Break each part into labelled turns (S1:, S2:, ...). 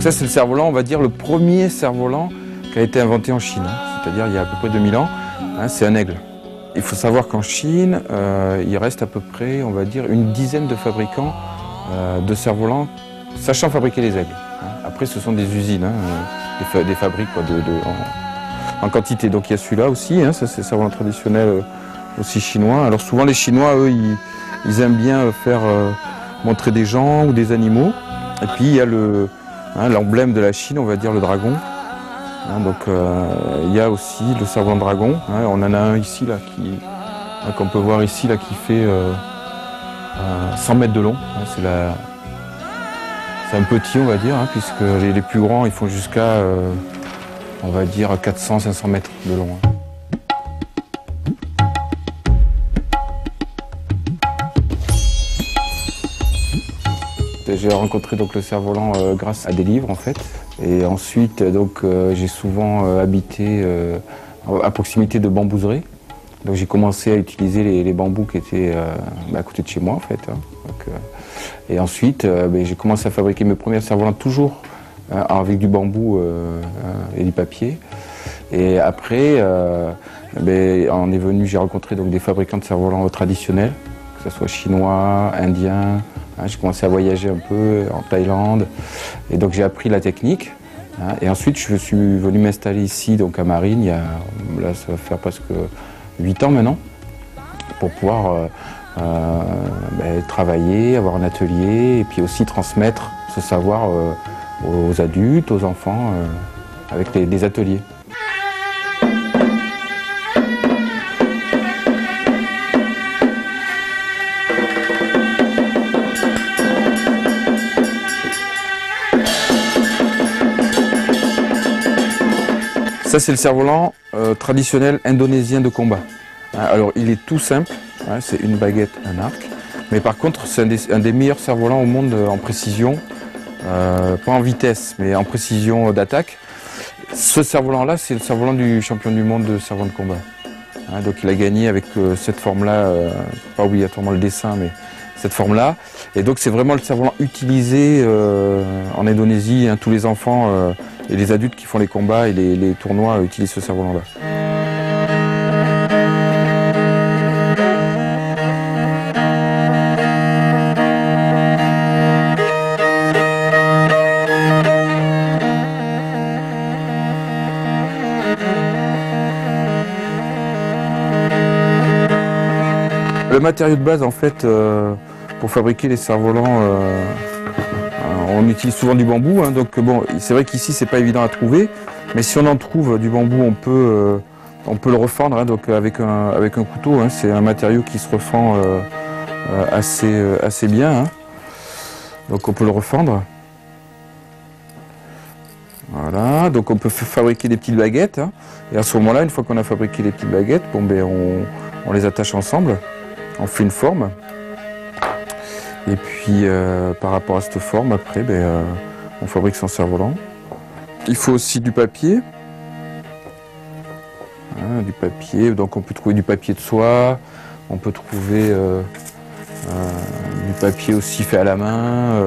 S1: ça c'est le cerf-volant, on va dire le premier cerf-volant qui a été inventé en Chine, c'est-à-dire il y a à peu près 2000 ans, c'est un aigle. Il faut savoir qu'en Chine, il reste à peu près, on va dire, une dizaine de fabricants de cerfs-volants sachant fabriquer les aigles. Après ce sont des usines, des fabriques quoi, en quantité. Donc il y a celui-là aussi, ça c'est le cerf-volant traditionnel aussi chinois. Alors souvent les Chinois, eux, ils aiment bien faire montrer des gens ou des animaux. Et puis il y a l'emblème de la Chine, on va dire le dragon. Donc il y a aussi le cerf-volant dragon. On en a un ici là qu'on peut voir ici là qui fait 100 mètres de long. C'est un petit, on va dire, puisque les plus grands ils font jusqu'à on va dire 400-500 mètres de long. J'ai rencontré donc le cerf-volant grâce à des livres en fait. Et ensuite donc j'ai souvent habité à proximité de bambouseries. Donc j'ai commencé à utiliser les bambous qui étaient à côté de chez moi en fait. Et ensuite j'ai commencé à fabriquer mes premiers cerfs-volants toujours avec du bambou et du papier. Et après on est venu, j'ai rencontré donc des fabricants de cerfs-volants traditionnels, que ce soit chinois, indiens. J'ai commencé à voyager un peu en Thaïlande et donc j'ai appris la technique. Et ensuite je suis venu m'installer ici donc à Marines, là ça va faire presque 8 ans maintenant, pour pouvoir travailler, avoir un atelier et puis aussi transmettre ce savoir aux adultes, aux enfants avec des ateliers. Ça c'est le cerf-volant traditionnel indonésien de combat. Alors il est tout simple, c'est une baguette, un arc. Mais par contre c'est un des meilleurs cerfs-volants au monde en précision, pas en vitesse mais en précision d'attaque. Ce cerf-volant là c'est le cerf-volant du champion du monde de cerf-volant de combat. Donc il a gagné avec cette forme là, pas obligatoirement le dessin mais cette forme là. Et donc c'est vraiment le cerf-volant utilisé en Indonésie, tous les enfants et les adultes qui font les combats et les tournois utilisent ce cerf-volant-là. Le matériau de base en fait pour fabriquer les cerfs-volants, on utilise souvent du bambou, donc bon, c'est vrai qu'ici c'est pas évident à trouver, mais si on en trouve du bambou, on peut le refendre donc avec un couteau. C'est un matériau qui se refend assez bien, donc on peut le refendre. Voilà, donc on peut fabriquer des petites baguettes, et à ce moment-là, une fois qu'on a fabriqué les petites baguettes, on les attache ensemble, on fait une forme. Et puis par rapport à cette forme, après, on fabrique son cerf-volant. Il faut aussi du papier. Du papier, donc on peut trouver du papier de soie, on peut trouver du papier aussi fait à la main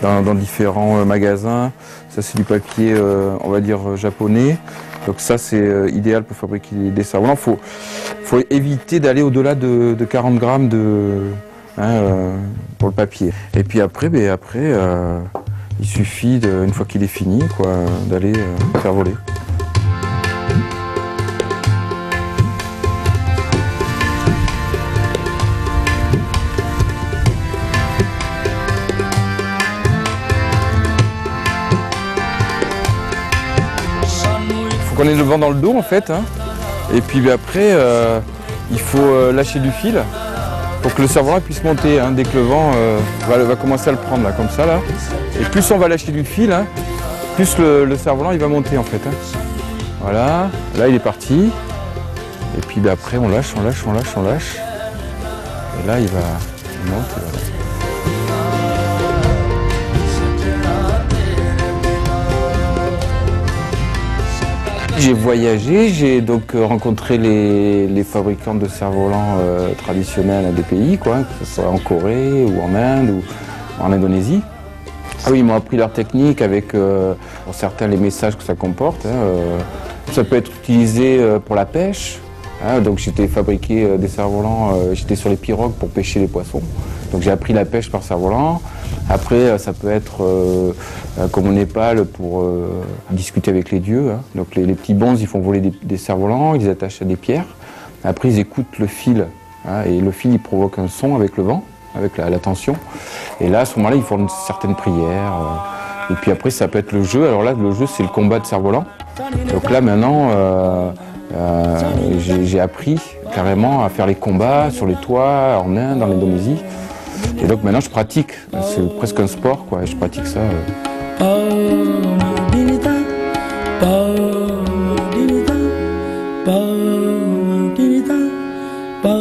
S1: dans différents magasins. Ça c'est du papier, on va dire japonais. Donc ça c'est idéal pour fabriquer des cerfs-volants. Faut éviter d'aller au-delà de 40 grammes pour le papier. Et puis après, il suffit, une fois qu'il est fini, d'aller faire voler. Il faut qu'on ait le vent dans le dos en fait. Et puis après, il faut lâcher du fil pour que le cerf-volant puisse monter, dès que le vent va commencer à le prendre, là, comme ça. Là. Et plus on va lâcher du fil, plus le cerf-volant il va monter en fait. Voilà, là il est parti. Et puis après on lâche. Et là il monte. Voilà. J'ai voyagé, j'ai donc rencontré les fabricants de cerfs-volants traditionnels des pays, que ce soit en Corée ou en Inde ou en Indonésie. Ah oui, ils m'ont appris leur technique avec, pour certains, les messages que ça comporte. Ça peut être utilisé pour la pêche. Donc j'étais fabriqué des cerfs-volants, j'étais sur les pirogues pour pêcher les poissons. Donc j'ai appris la pêche par cerf-volant. Après, ça peut être comme au Népal pour discuter avec les dieux. Donc les petits bonzes, ils font voler des cerfs-volants, ils les attachent à des pierres. Après, ils écoutent le fil. Et le fil, il provoque un son avec le vent, avec la tension. Et là, à ce moment-là, ils font une certaine prière. Et puis après, ça peut être le jeu. Alors là, le jeu, c'est le combat de cerfs-volants. Donc là, maintenant, j'ai appris carrément à faire les combats sur les toits, en Inde, en Indonésie. Et donc maintenant, je pratique. C'est presque un sport, quoi. Et je pratique ça.
S2: Ba